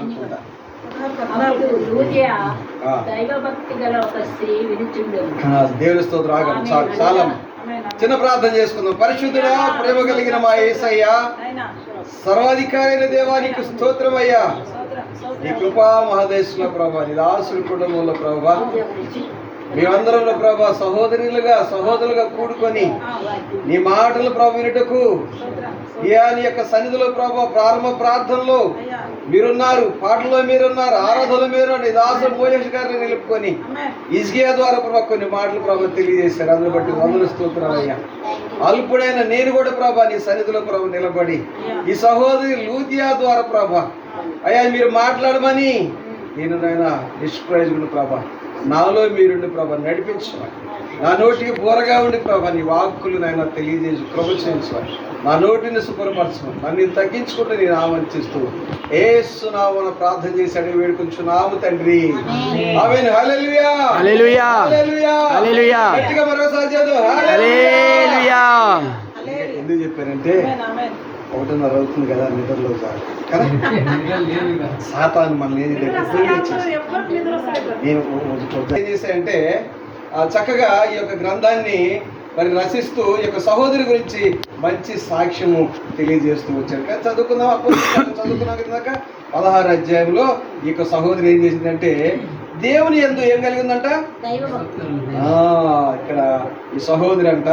అనుకుంటా. దేవుని స్తోత్రం. ఆగం చాలా చిన్న ప్రార్థన చేసుకుందాం. పరిశుద్ధుడా, ప్రేమ కలిగిన మా యేసయ్య, సర్వాధికారి అయిన దేవానికి స్తోత్రమయ్యా. నీ కృపా మహాదేశంలో ప్రభా, నీ దాసుల కుటుంబంలో ప్రభా, మేమందరంలో ప్రభా సహోదరులుగా కూడుకొని నీ మాటలు ప్రభు వినుటకు నీ యొక్క సన్నిధిలో ప్రభా, ప్రారంభ ప్రార్థనలో మీరున్నారు, పాటల్లో మీరున్నారు, ఆరాధనలో మీరు నీ దాసుడు మోషే గారిని నిలుపుకొని ఇజ్కియా ద్వారా ప్రభా కొన్ని మాటలు ప్రభా తెలియజేశారు. అందులో బట్టి వందలు స్తోత్రాలయ్యా. అల్పుడైన నేను కూడా ప్రభా నీ సన్నిధిలో ప్రభు నిలబడి ఈ సహోదరి లూదియా ద్వారా ప్రభా అయ్యా మీరు మాట్లాడమని నేను నాయన నిష్ప్రయోజకుడు ప్రభా, నాలో మీరుండి ప్రభా నడిపించమని, నా నోటికి బోరగా ఉండి ప్రభా నీ వాక్కులు నాయన తెలియజేసి కృప చేయించమని, నా నోటిని శుభ్రపరచమని, నన్ను తగ్గించుకుంటూ నేను ఆమంచిస్తూ యేసు నామమున ప్రార్థన చేసి అడిగి వేడుకొంచున్నాము తండ్రి. ఆమేన్. హల్లెలూయా, హల్లెలూయా, హల్లెలూయా, హల్లెలూయా. గట్టిగా మరోసారి చేద్దాం. హల్లెలూయా. ఎందుకు చెప్పారంటే 1:30 అవుతుంది కదా, నిద్రలో కదా సాతాను మనల్ని ఏం చేశాయంటే చక్కగా ఈ యొక్క గ్రంథాన్ని మరి రచిస్తూ ఈ యొక్క సహోదరి గురించి మంచి సాక్ష్యము తెలియజేస్తూ వచ్చారు. చదువుకుందాం. చదువుకున్నాం కదాక 16వ అధ్యాయంలో ఈ యొక్క సహోదరి ఏం చేసిందంటే దేవుని యందు ఏం కలిగి ఉందంట. ఇక్కడ ఈ సహోదరి అంట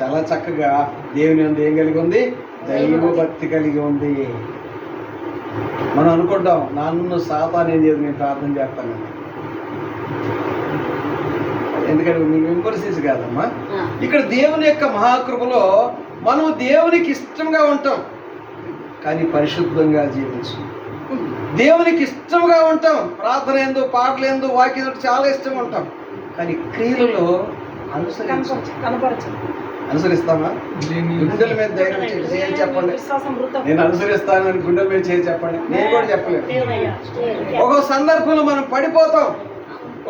చాలా చక్కగా దేవుని యందు ఏం కలిగి ఉంది, దైవ భక్తి కలిగి ఉంది. మనం అనుకుంటాం నన్ను సాతాను ఏం చేయదు, నేను ప్రార్థన చేస్తాను. ఎందుకంటే మీకు విమర్శించి కాదమ్మా, ఇక్కడ దేవుని యొక్క మహాకృపలో మనం దేవునికి ఇష్టంగా ఉంటాం కానీ పరిశుద్ధంగా జీవించు. దేవునికి ఇష్టంగా ఉంటాం, ప్రార్థన ఏందో, పాటలు ఏందో, వాక్యం చాలా ఇష్టంగా ఉంటాం కానీ క్రియలలో అనుసరిస్తామా? గుండెల మీద ధైర్యం చేసి చెప్పండి, నేను అనుసరిస్తానని గుండెల మీద చేసి చెప్పండి. నేను కూడా చెప్పలేదు. ఒక సందర్భంలో మనం పడిపోతాం,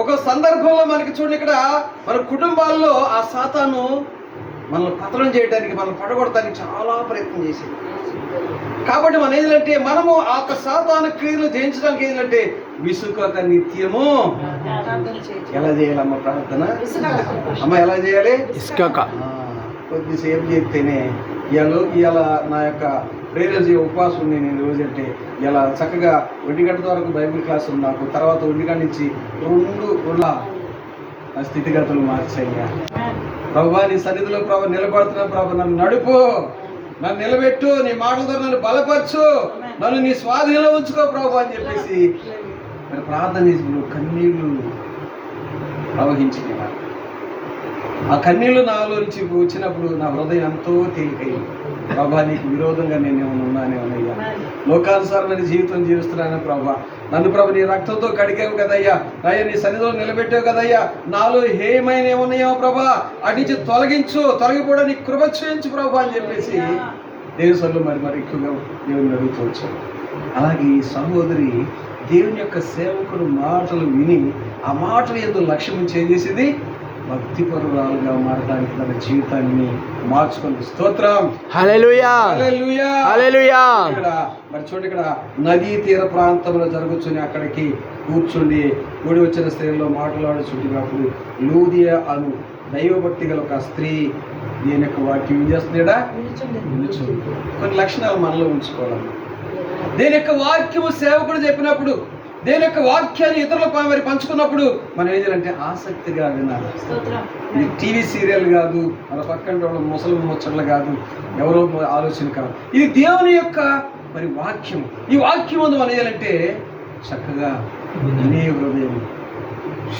ఒక సందర్భంలో మనకి చూడండి, ఇక్కడ మన కుటుంబాల్లో ఆ సాతాను మనల్ని పతనం చేయడానికి, మనం పడగొడటానికి చాలా ప్రయత్నం చేసేది. కాబట్టి మనం ఏంటంటే మనము ఆ సాతాను క్రియలు జయించడానికి ఏంటంటే విసుకక నిత్యము ఎలా చేయాలమ్మ ప్రార్థన? అమ్మ ఎలా చేయాలి? కొద్దిసేపు చేస్తేనే ఇవాళ నా యొక్క ప్రేరణ ఉపవాసం ఉంది. నేను రోజంటే ఇలా చక్కగా 1 గంట వరకు బైబిల్ క్లాస్ ఉంది నాకు. తర్వాత 1 గంట నుంచి 2 స్థితిగతులు మార్చయ్యా. ప్రభా నీ సన్నిధిలో ప్రభు నిలబడుతున్నా, ప్రభు నన్ను నడుపు, నన్ను నిలబెట్టు, నీ మాటలతో నన్ను బలపరచు, నన్ను నీ స్వాధీనంలో ఉంచుకో ప్రభు అని చెప్పేసి మరి ప్రార్థన చేసి కన్నీళ్లు ప్రవహించింది. ఆ కన్నీళ్లు నాలో నుంచి వచ్చినప్పుడు నా హృదయం ఎంతో తేలికైంది. ప్రభా నీకు విరోధంగా నేనేమన్నా ఉన్నానేమనయ్యా, లోకానుసారమైన జీవితం జీవిస్తున్నాను ప్రభా, నన్ను ప్రభు నీ రక్తంతో కడిగావు కదయ్యా, అయ్యా నీ సన్నిధిలో నిలబెట్టావు కదయ్యా, నాలో ఏమైనా ఏమన్నాయో ప్రభా అటు నుంచి తొలగిపోవడం నీకు కృప చేయించు ప్రభా అని చెప్పేసి దేవుని మరి ఎక్కువగా దేవుని అడుగుతూ వచ్చాడు. అలాగే ఈ సహోదరి దేవుని యొక్క సేవకుడు మాటలు విని ఆ మాటలు ఎంతో లక్ష్యం చేసేది భక్తిపరురాలుగా మారడానికి తన జీవితాన్ని మార్చుకుంది. స్తోత్రం. హల్లెలూయా, హల్లెలూయా, హల్లెలూయా. ఇక్కడ మరి చూడండి, ఇక్కడ నదీ తీర ప్రాంతంలో జరుగుతుంది. అక్కడికి కూర్చుండి కూడి వచ్చిన స్త్రీల్లో మాట్లాడుచుంటున్నప్పుడు లూదియా అను దైవభక్తి గల ఒక స్త్రీ దీని యొక్క వాక్యం ఏం చేస్తున్నాడా, కొన్ని లక్షణాలు మనలో ఉంచుకోవాలి. దీని యొక్క వాక్యము సేవకుడు చెప్పినప్పుడు, దేని యొక్క వాక్యాన్ని ఇతరులకు మరి పంచుకున్నప్పుడు మనం ఏం చేయాలంటే ఆసక్తిగా వినాలి. ఇది టీవీ సీరియల్ కాదు, మన పక్కన ముసలి ముచ్చట్లు కాదు, ఎవరో ఆలోచన కాదు. ఇది దేవుని యొక్క మరి వాక్యం. ఈ వాక్యం ముందు మనం చేయాలంటే చక్కగా వినే హృదయం,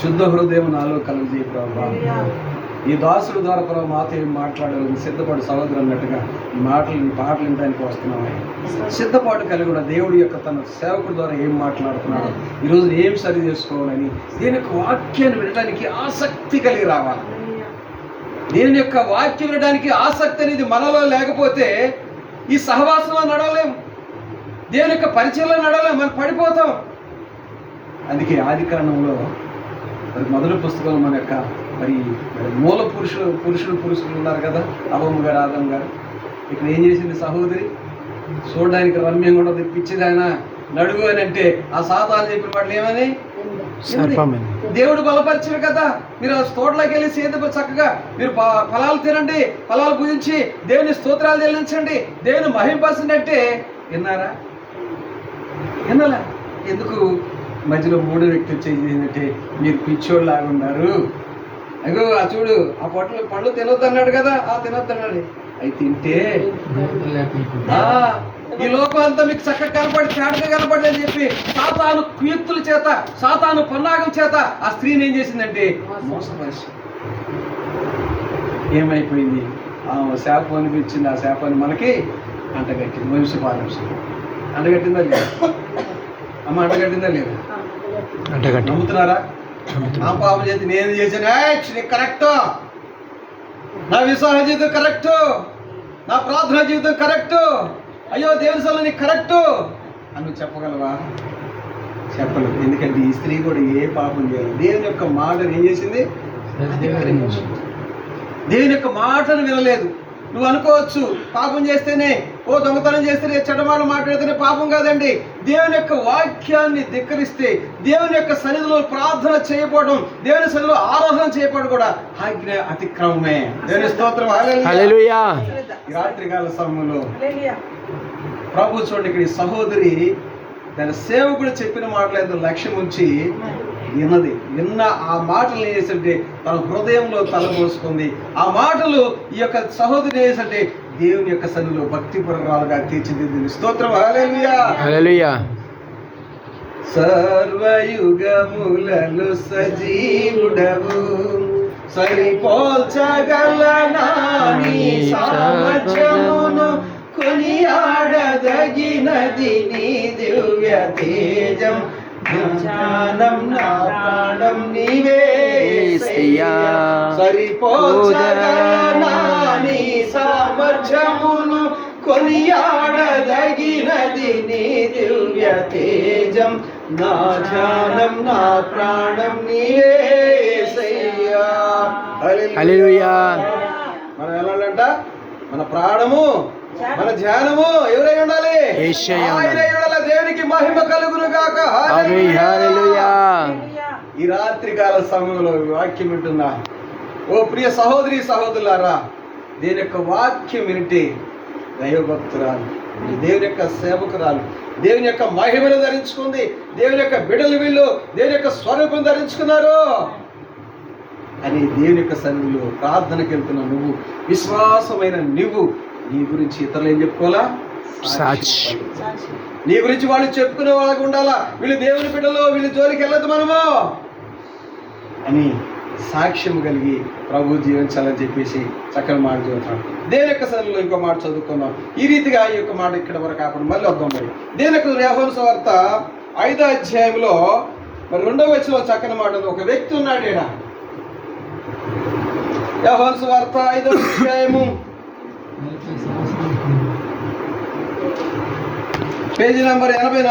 శుద్ధ హృదయం నాలో కలుగజేయ ప్రభా. ఈ దాసుడు ద్వారా ప్రభావ మాతో ఏం మాట్లాడాలని సిద్ధపాటు సహోదరు అన్నట్టుగా ఈ పాటలు వినడానికి వస్తున్నామని సిద్ధపాటు కలిగి కూడా దేవుడి యొక్క తన సేవకుడి ద్వారా ఏం మాట్లాడుతున్నాడు, ఈరోజు ఏం సరి చేసుకోవాలని దీని యొక్క వాక్యాన్ని వినడానికి ఆసక్తి కలిగి రావాలి. దీని యొక్క వాక్యం వినడానికి ఆసక్తి అనేది మనలో లేకపోతే ఈ సహవాసంలో నడవలేం, దేవుని యొక్క పరిచయంలో నడవలేం, మనం పడిపోతాం. అందుకే ఆదికాండంలో మరి మొదటి పుస్తకంలో మన యొక్క మరి మూల పురుషులు ఉన్నారు కదా, అవ్వమ్మ గారు, ఆదమ్మ గారు. ఇక్కడ ఏం చేసింది సహోదరి? చూడడానికి రమ్యంగా ఉండదు, పిచ్చిదాయన నడువు అని అంటే ఆ సాతాను చెప్పిన వాటిని ఏమని సర్పమని. దేవుడు బలపరిచారు కదా, మీరు ఆ తోటలోకి వెళ్ళి సేద చక్కగా మీరు ఫలాలు తినండి, ఫలాలు పూజించి దేవుని స్తోత్రాలు చెల్లించండి, దేవుని మహింపరచండి అంటే విన్నారా? వినాలా? ఎందుకు మధ్యలో మూడో వ్యక్తి వచ్చేది ఏంటంటే మీరు పిచ్చోళ్ళు లాగా ఉన్నారు, అగో ఆ చూడు ఆ పళ్ళు తినొద్దు అన్నాడు కదా, ఆ తినొద్దు అన్నాడు, అవి తింటే ఈ లోకం అంతా మీకు చక్కగా కనపడి తేటగా కనపడలేదని చెప్పి సాతాను కుయుక్తుల చేత, సాతాను పన్నాగం చేత ఆ స్త్రీని ఏం చేసిందంటే మోసపరిచి ఏమైపోయింది, ఆ శాపం అనిపించింది, ఆ శాపాన్ని మనకి అంటగట్టింది. వంశపారంశం అంటగట్టిందా లేదా అమ్మ? అంటగట్టిందా లేదా? నమ్ముతున్నారా? నా పాపం చేతి నేను చేసిన కరెక్ట్, నా వివాహ జీవితం కరెక్ట్, నా ప్రార్థన జీవితం కరెక్ట్, అయ్యో దేవుని సభలో నీకు కరెక్ట్ అని నువ్వు చెప్పగలవా? చెప్పలేదు. ఎందుకంటే ఈ స్త్రీ కూడా ఏ పాపం చేయాలి, దేవుని యొక్క మాటను ఏం చేసింది? దేవుని యొక్క మాటను వినలేదు. నువ్వు అనుకోవచ్చు పాపం చేస్తేనే, ఓ దొంగతనం చేస్తేనే, చెడ్డమాట మాట్లాడితేనే పాపం కాదండి. దేవుని యొక్క వాక్యాన్ని ధిక్కరిస్తే, దేవుని యొక్క సన్నిధిలో ప్రార్థన చేయకపోవడం, దేవుని సన్నిధిలో ఆరాధన చేయకపోవడం కూడా ఆజ్ఞ అతిక్రమమే. దేవుని స్తోత్రం. హల్లెలూయా. ఈ రాత్రికాల సమయంలో ప్రభు చూడండి, ఇక్కడ ఈ సహోదరి తన సేవకుడు చెప్పిన మాటలు లక్ష్యం ఉంచి విన్న ఆ మాటలు ఏం చేస్తుంటే తన హృదయంలో తలపోసుకుంది. ఆ మాటలు ఈ యొక్క సహోదరి చేస్తుంటే దేవుని యొక్క సన్నిధిలో భక్తిపూర్వకాలుగా తీర్చిదిద్దింది. స్తోత్రం. హల్లెలూయా. హల్లెలూయా. సర్వయుగములలో సజీవుడవు, సరిపోల్చగలనా నీ సామర్థ్యమును, కొనియాడదగినది నీ దివ్య తేజం, జ్ఞానం నా ప్రాణం నీవే యేసయ్యా. సరిపోల్చగలనా నీ సామర్థ్యమును, కొనియాడదగినది నీ దివ్య తేజం, నా ధ్యానం నా ప్రాణం నీవే యేసయ్యా. హల్లెలూయా. మనం ఎలా ఉండాలంట? మన ప్రాణము, మన ధ్యానము ఎవరై ఉండాలి? ఆయనై ఉండాలి. దేవునికి మహిమ కలుగును గాక. హల్లెలూయా. ఈ రాత్రి కాల సమయంలో వాక్యం వింటున్నా ఓ ప్రియ సహోదరి సహోదరులారా, దేవుని యొక్క వాక్యం వింటే దైవభక్తురాలు, దేవుని యొక్క సేవకురాలు, దేవుని యొక్క మహిమను ధరించుకుంది, దేవుని యొక్క బిడ్డలు వీళ్ళు దేవుని యొక్క స్వరూపం ధరించుకున్నారు అని దేవుని యొక్క సన్నిధిలో ప్రార్థనకి వెళ్తున్న నువ్వు, విశ్వాసమైన నువ్వు, నీ గురించి ఇతరులు ఏం చెప్పుకోవాలా? నీ గురించి వాళ్ళు చెప్పుకునే వాళ్ళకు ఉండాలా, వీళ్ళు దేవుని బిడ్డలు, వీళ్ళు జోలికి వెళ్ళదు మనము అని సాక్ష్యం కలిగి ప్రభు జీవించాలని చెప్పేసి చక్కని మాట చదువుతాం. దేవుని యొక్క సన్నిధిలో ఇంకో మాట చదువుకుందాం. ఈ రీతిగా ఈ యొక్క మాట ఇక్కడ వరకు కాకుండా మళ్ళీ వద్దాం. మరి దేవుని యొక్క యోహాను సువార్త 5వ అధ్యాయంలో మరి 2వ వచనంలో చక్కని మాట ఉంది. ఒక వ్యక్తి ఉన్నాడు ఈడ. యోహాను సువార్త 5వ అధ్యాయము పేజీ నంబర్ 84.